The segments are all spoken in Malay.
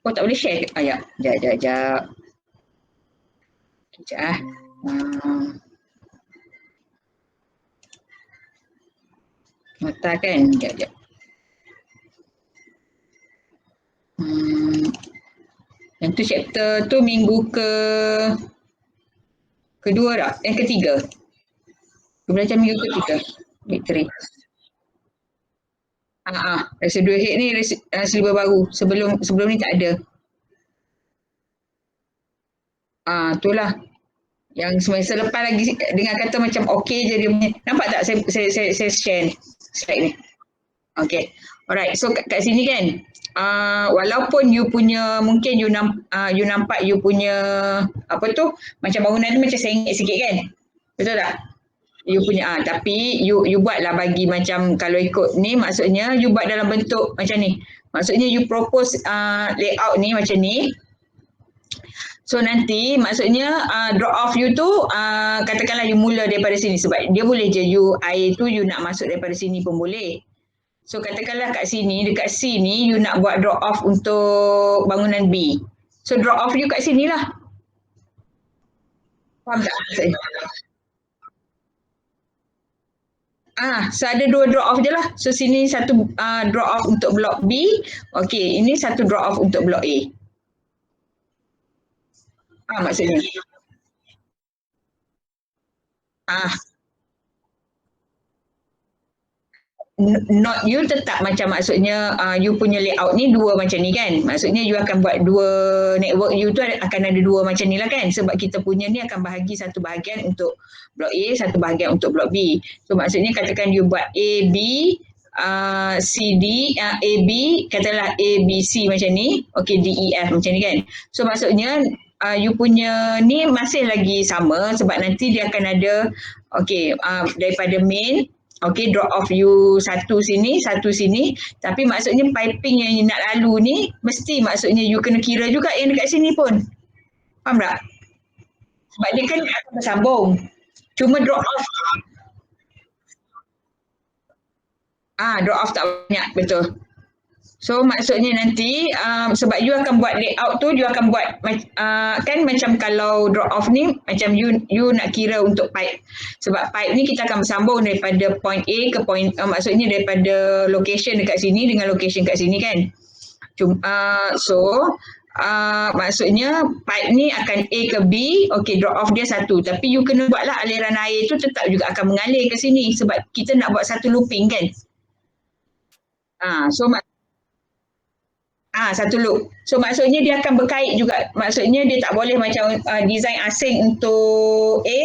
Oh, tak boleh share ke? Ya. Sekejap. Sekejap. Mata kan? Sekejap. Yang tu chapter tu minggu kedua dah? Ketiga. Belajar minggu ketiga. Week 3. Residual head ni silibus baru. Sebelum ni tak ada. Itulah. Yang semester lepas lagi dengan kata macam okey je dia punya. Nampak tak saya share slide ni? Okay. Alright. So kat sini kan, walaupun you punya, mungkin you nampak you punya, apa tu, macam bangunan tu macam sengit sikit kan? Betul tak? You punya, tapi you buatlah bagi macam, kalau ikut ni, maksudnya you buat dalam bentuk macam ni. Maksudnya you propose layout ni macam ni. So nanti maksudnya drop off you tu katakanlah you mula daripada sini, sebab dia boleh je you air tu you nak masuk daripada sini pun boleh. So katakanlah kat sini, dekat C ni you nak buat drop off untuk bangunan B. So drop off you kat sini lah. Faham tak? So ada 2 drop off je lah. So sini satu drop off untuk blok B. Okay, ini satu drop off untuk blok A. Maksudnya. Not you tetap macam, maksudnya you punya layout ni 2 macam ni kan. Maksudnya you akan buat 2 network you tu akan ada 2 macam ni lah kan. Sebab kita punya ni akan bahagi satu bahagian untuk blok A, satu bahagian untuk blok B. So maksudnya katakan you buat A, B, C, D, A, B, katakanlah A, B, C macam ni. Okay, D, E, F macam ni kan. So maksudnya you punya ni masih lagi sama, sebab nanti dia akan ada, okay, daripada main, okay, drop off you satu sini, tapi maksudnya piping yang you nak lalu ni, mesti maksudnya you kena kira juga yang dekat sini pun. Faham tak? Sebab dia kan akan bersambung. Cuma drop off. Drop off tak banyak, betul. So maksudnya nanti sebab you akan buat layout tu, you akan buat kan macam kalau drop off ni macam you nak kira untuk pipe. Sebab pipe ni kita akan bersambung daripada point A ke point maksudnya daripada location dekat sini dengan location kat sini kan. Maksudnya pipe ni akan A ke B, okay, drop off dia satu, tapi you kena buatlah aliran air tu tetap juga akan mengalir ke sini sebab kita nak buat satu looping kan. So satu loop. So maksudnya dia akan berkait juga. Maksudnya dia tak boleh macam design asing untuk A,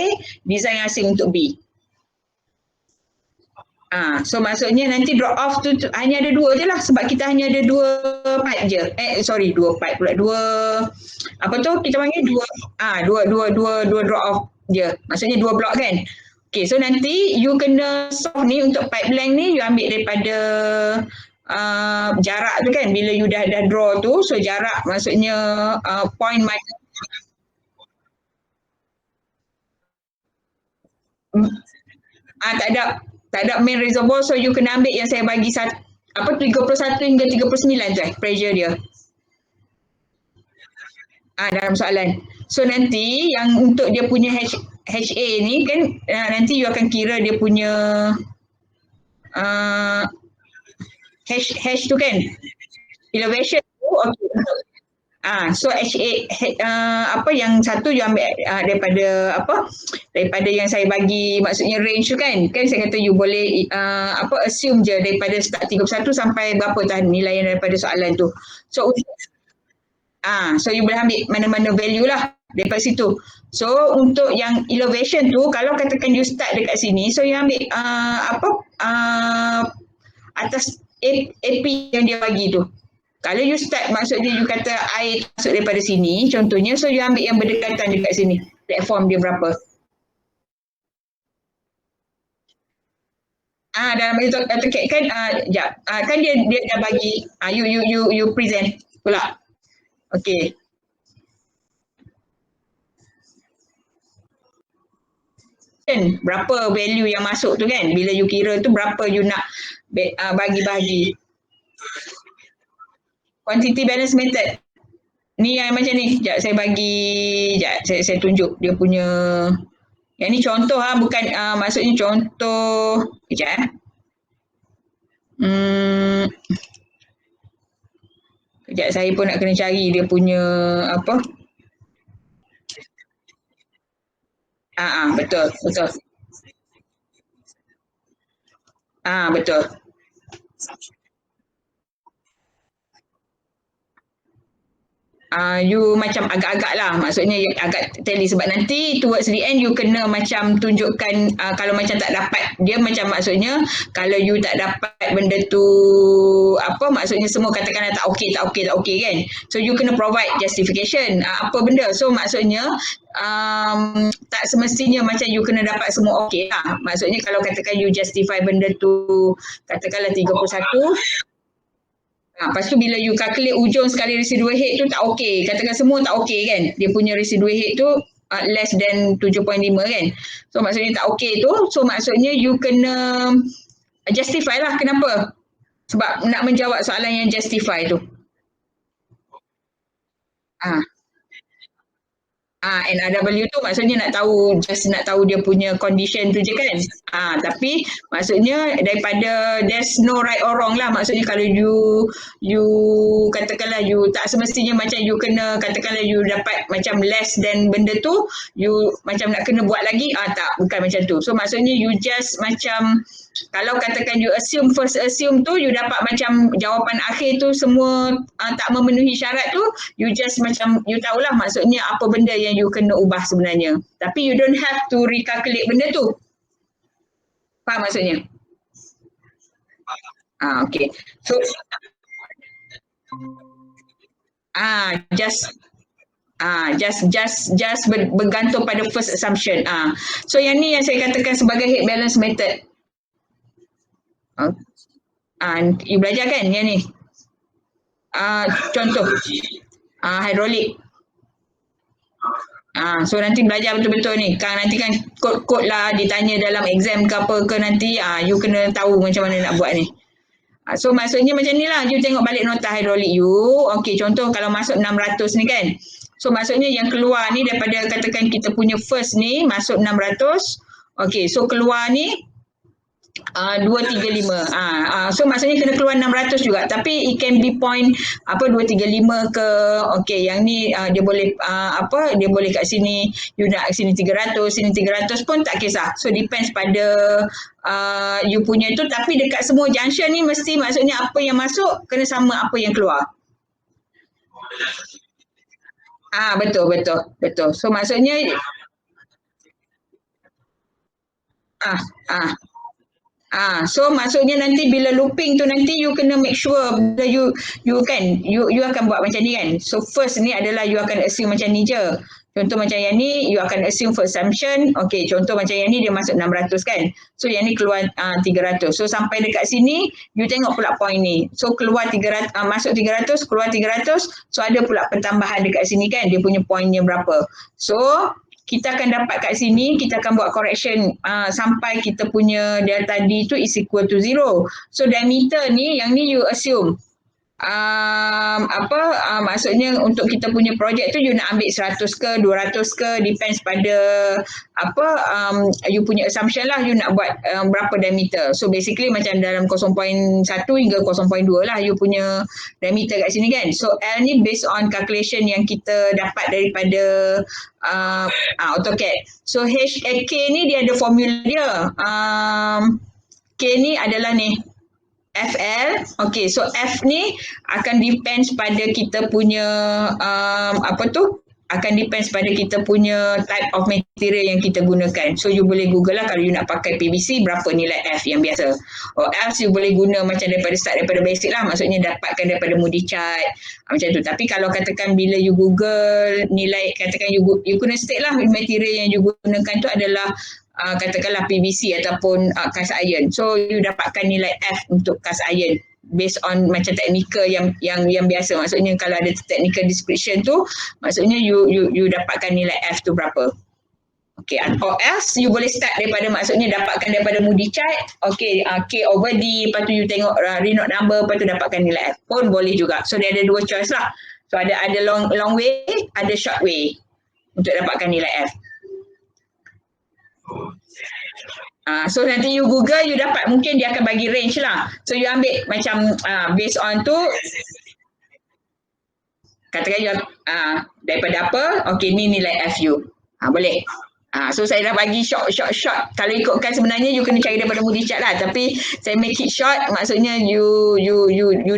design asing untuk B. So maksudnya nanti drop off tu hanya ada 2 je lah, sebab kita hanya ada 2 pipe je. 2 pipe pula. 2 apa tu kita panggil 2 drop off je. Maksudnya 2 blok kan. Okay, so nanti you kena solve ni untuk pipe length ni, you ambil daripada jarak tu kan, bila you dah draw tu, so jarak maksudnya point minus tak ada main reservoir, so you kena ambil yang saya bagi 31 hingga 39 tu pressure dia dalam soalan. So nanti yang untuk dia punya HA ni kan, nanti you akan kira dia punya hash tu kan, elevation tu, okay. So HA apa yang satu you ambil daripada yang saya bagi, maksudnya range tu kan saya kata you boleh assume je daripada start 31 sampai berapa nilai yang daripada soalan tu. So so you boleh ambil mana-mana value lah daripada situ. So untuk yang elevation tu, kalau katakan you start dekat sini, so you ambil atas AP yang dia bagi tu. Kalau you start, maksudnya you kata air masuk daripada sini contohnya, so you ambil yang berdekatan dekat sini, platform dia berapa. Dalam bentuk AutoCAD kan, kan dia dah bagi, you present pula. Okay. Berapa value yang masuk tu kan, bila you kira tu berapa you nak bagi-bagi. Quantity balance method. Ni yang macam ni. Sekejap saya bagi, sekejap saya tunjuk dia punya. Yang ni contoh bukan maksudnya contoh. Sekejap Sekejap saya pun nak kena cari dia punya apa. Betul, betul. Betul. You macam agak-agak lah, maksudnya agak tally sebab nanti towards the end you kena macam tunjukkan kalau macam tak dapat, dia macam maksudnya kalau you tak dapat benda tu apa maksudnya semua katakanlah tak okey kan, so you kena provide justification apa benda, so maksudnya tak semestinya macam you kena dapat semua okey lah, maksudnya kalau katakan you justify benda tu katakanlah 31. Lepas tu bila you calculate ujung sekali residual head tu tak okey. Katakan semua tak okey kan. Dia punya residual head tu less than 7.5 kan. So maksudnya tak okey tu. So maksudnya you kena justify lah kenapa. Sebab nak menjawab soalan yang justify tu. NRW tu maksudnya nak tahu, just nak tahu dia punya condition tu je kan. Tapi maksudnya daripada there's no right or wrong lah, maksudnya kalau you katakanlah you tak semestinya macam you kena katakanlah you dapat macam less than benda tu, you macam nak kena buat lagi, tak, bukan macam tu. So maksudnya you just macam kalau katakan you first assume tu you dapat macam jawapan akhir tu semua tak memenuhi syarat tu, you just macam you tahulah maksudnya apa benda yang you kena ubah sebenarnya, tapi you don't have to recalculate benda tu. Faham maksudnya? Okay. So just bergantung pada first assumption. So yang ni yang saya katakan sebagai head balance method. You belajar kan yang ni? Contoh hidrolik. So nanti belajar betul-betul ni. Nanti kan kod-kod lah ditanya dalam exam ke apa ke nanti, you kena tahu macam mana nak buat ni. So maksudnya macam ni lah, you tengok balik nota hidrolik you. Okay, contoh kalau masuk 600 ni kan. So maksudnya yang keluar ni daripada katakan kita punya first ni masuk 600. Okay, so keluar ni 235. So maksudnya kena keluar 600 juga, tapi it can be point 235 ke. Okay, yang ni dia boleh dia boleh kat sini, you nak sini 300, sini 300 pun tak kisah. So depends pada you punya tu, tapi dekat semua junction ni mesti maksudnya apa yang masuk kena sama apa yang keluar. Betul. So maksudnya so maksudnya nanti bila looping tu nanti you kena make sure bila you akan buat macam ni kan. So first ni adalah you akan assume macam ni je. Contoh macam yang ni you akan assume for assumption. Okay, contoh macam yang ni dia masuk 600 kan. So yang ni keluar 300. So sampai dekat sini you tengok pula point ni. So keluar 300, masuk 300, keluar 300. So ada pula pertambahan dekat sini kan, dia punya pointnya berapa. So kita akan dapat kat sini, kita akan buat correction sampai kita punya delta D tu is equal to 0. So diameter ni, yang ni you assume maksudnya untuk kita punya projek tu you nak ambil 100 ke 200 ke, depends pada you punya assumption lah, you nak buat berapa diameter. So basically macam dalam 0.1 hingga 0.2 lah you punya diameter kat sini kan. So L ni based on calculation yang kita dapat daripada AutoCAD. So K ni dia ada formula dia. K ni adalah ni FL. Okay, so F ni akan depends pada kita punya akan depends pada kita punya type of material yang kita gunakan. So you boleh google lah kalau you nak pakai PVC berapa nilai F yang biasa. Or else you boleh guna macam daripada basic lah, maksudnya dapatkan daripada Moody chart macam tu. Tapi kalau katakan bila you google nilai, katakan you guna state lah material yang you gunakan tu adalah katakanlah PVC ataupun cast iron. So you dapatkan nilai F untuk cast iron based on macam technical yang biasa. Maksudnya kalau ada technical description tu, maksudnya you dapatkan nilai F tu berapa. Okay, or else you boleh start daripada maksudnya dapatkan daripada Moody chart. Okay, K over D, lepas tu you tengok Reynolds number, lepas tu dapatkan nilai F pun boleh juga. So dia ada dua choice lah. So ada long way, ada short way untuk dapatkan nilai F. So nanti you Google, you dapat, mungkin dia akan bagi range lah. So you ambil macam based on tu, katakan you daripada apa, okay ni nilai F you. Boleh. So saya dah bagi short. Kalau ikutkan sebenarnya you kena cari daripada Moodle Chart lah. Tapi saya make it short, maksudnya you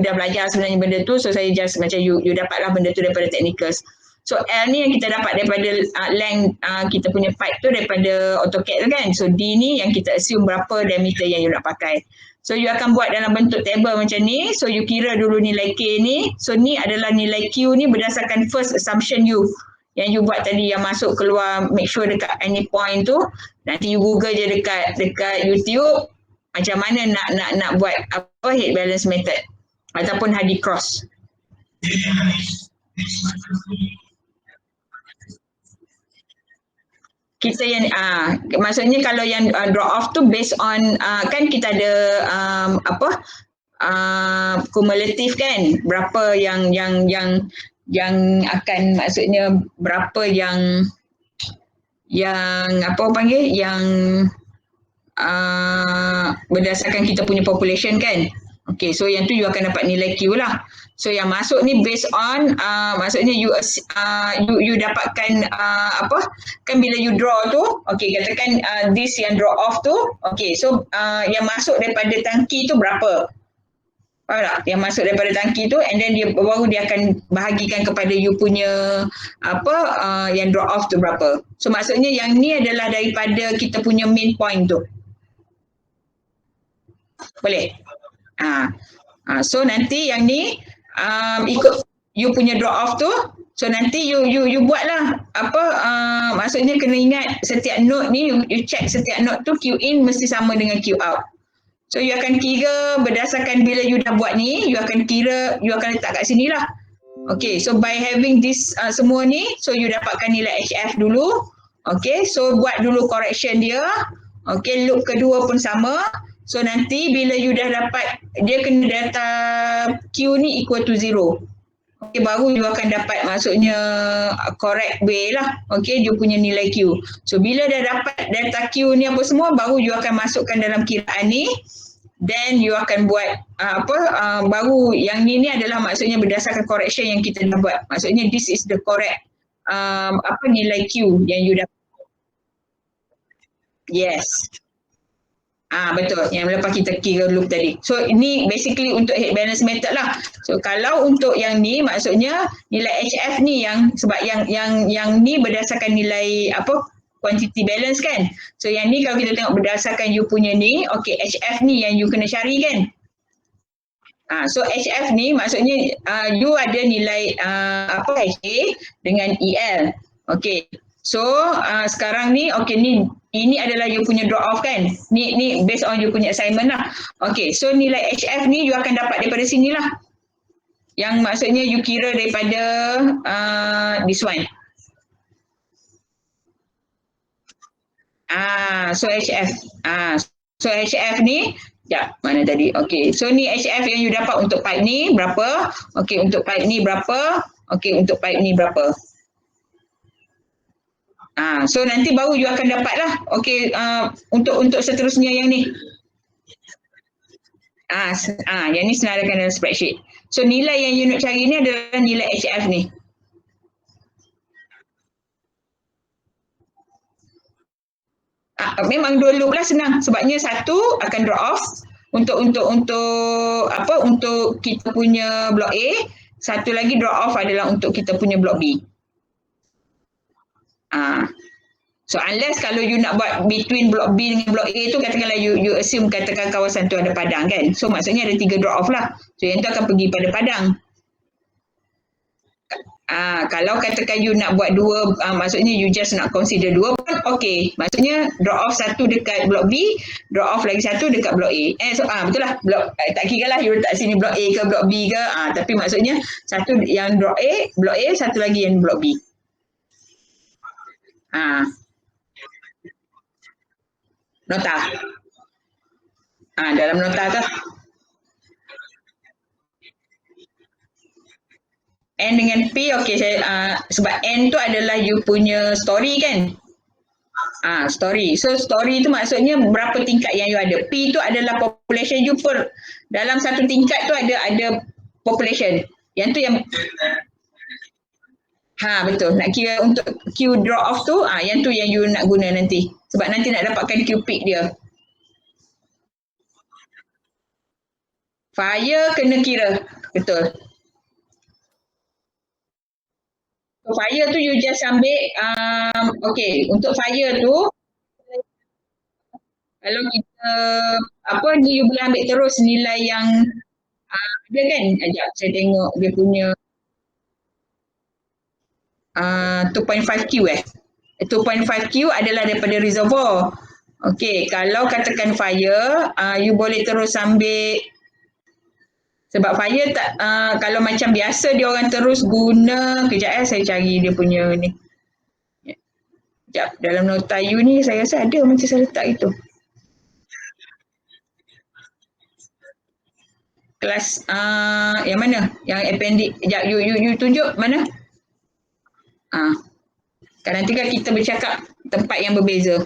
dah belajar sebenarnya benda tu. So saya just macam you dapatlah benda tu daripada technicals. So L ni yang kita dapat daripada length kita punya pipe tu daripada AutoCAD tu kan. So D ni yang kita assume berapa diameter yang you nak pakai. So you akan buat dalam bentuk table macam ni. So you kira dulu nilai K ni. So ni adalah nilai Q ni berdasarkan first assumption you. Yang you buat tadi, yang masuk keluar, make sure dekat any point tu. Nanti you Google je dekat YouTube macam mana nak buat apa head balance method ataupun Hardy cross. Kita yang maksudnya kalau yang draw off tu based on kan kita ada kumulatif kan, berapa yang akan, maksudnya berapa yang apa panggil yang berdasarkan kita punya population kan. Okay, so yang tu you akan dapat nilai Q lah. So yang masuk ni based on maksudnya you dapatkan apa kan bila you draw tu, okay katakan this yang draw off tu, okay so yang masuk daripada tangki tu berapa? Faham tak? Yang masuk daripada tangki tu, and then dia baru dia akan bahagikan kepada you punya apa yang draw off tu berapa. So maksudnya yang ni adalah daripada kita punya main point tu. Boleh? So nanti yang ni ikut you punya draw off tu. So nanti you buatlah apa maksudnya kena ingat setiap node ni you check setiap node tu Q in mesti sama dengan Q out. So you akan kira berdasarkan bila you dah buat ni, you akan kira, you akan letak kat sini lah. Okay, so by having this semua ni, so you dapatkan nilai HF dulu. Okay, so buat dulu correction dia. Okay, loop kedua pun sama. So nanti bila you dah dapat, dia kena data Q ni equal to 0. Okay, baru you akan dapat maksudnya correct way lah. Okay, you punya nilai Q. So bila dah dapat data Q ni apa semua, baru you akan masukkan dalam kiraan ni. Then you akan buat baru yang ni adalah maksudnya berdasarkan correction yang kita dah buat. Maksudnya this is the correct nilai Q yang you dapat. Yes. Betul. Yang lepas kita kira loop tadi. So ini basically untuk head balance method lah. So kalau untuk yang ni maksudnya nilai HF ni yang sebab yang ni berdasarkan nilai quantity balance kan. So yang ni kalau kita tengok berdasarkan you punya ni, okay HF ni yang you kena cari kan. So HF ni maksudnya you ada nilai HA dengan EL. Okay. So sekarang ni okay ni ini adalah you punya draw off kan. Ni based on you punya assignment lah. Okay, so nilai HF ni you akan dapat daripada sini lah. Yang maksudnya you kira daripada this one. So HF. So HF ni, mana tadi? Okay, so ni HF yang you dapat untuk pipe ni berapa? Okay, untuk pipe ni berapa? Okay, untuk pipe ni berapa? So nanti baru you akan dapat lah. Okay, untuk seterusnya yang ni. Yang ni senaraikan dalam spreadsheet. So nilai yang you nak cari ni adalah nilai HF ni. Memang dua loop lah senang. Sebabnya satu akan draw off untuk kita punya blok A. Satu lagi draw off adalah untuk kita punya blok B. So unless kalau you nak buat between blok B dengan blok A tu, katakanlah you assume katakan kawasan tu ada padang kan. So maksudnya ada 3 draw off lah. So yang tu akan pergi pada padang. Kalau katakan you nak buat 2, maksudnya you just nak consider 2 pun okay. Maksudnya draw off satu dekat blok B, draw off lagi satu dekat blok A. Betul lah. Tak kira lah you letak sini blok A ke blok B ke. Tapi maksudnya satu yang blok A, satu lagi yang blok B. Nota. Dalam nota tu. N dengan P, okay, sebab N tu adalah you punya story kan? Story. So story tu maksudnya berapa tingkat yang you ada. P tu adalah population you per dalam satu tingkat tu ada population. Yang tu yang betul. Nak kira untuk Q drop off tu, yang tu yang you nak guna nanti. Sebab nanti nak dapatkan Q peak dia. Fire kena kira. Betul. So fire tu you just ambil okay, untuk fire tu kalau kita you boleh ambil terus nilai yang ada kan. Sekejap saya tengok dia punya 2.5Q 2.5Q adalah daripada reservoir. Okey, kalau katakan fire, you boleh terus ambil sebab fire tak kalau macam biasa dia orang terus guna, kejap saya cari dia punya ni. Sekejap, dalam nota you ni saya rasa ada macam saya letak itu. Kelas yang mana? Yang appendix. Sekejap, you tunjuk mana? Kan nanti kan kita bercakap tempat yang berbeza.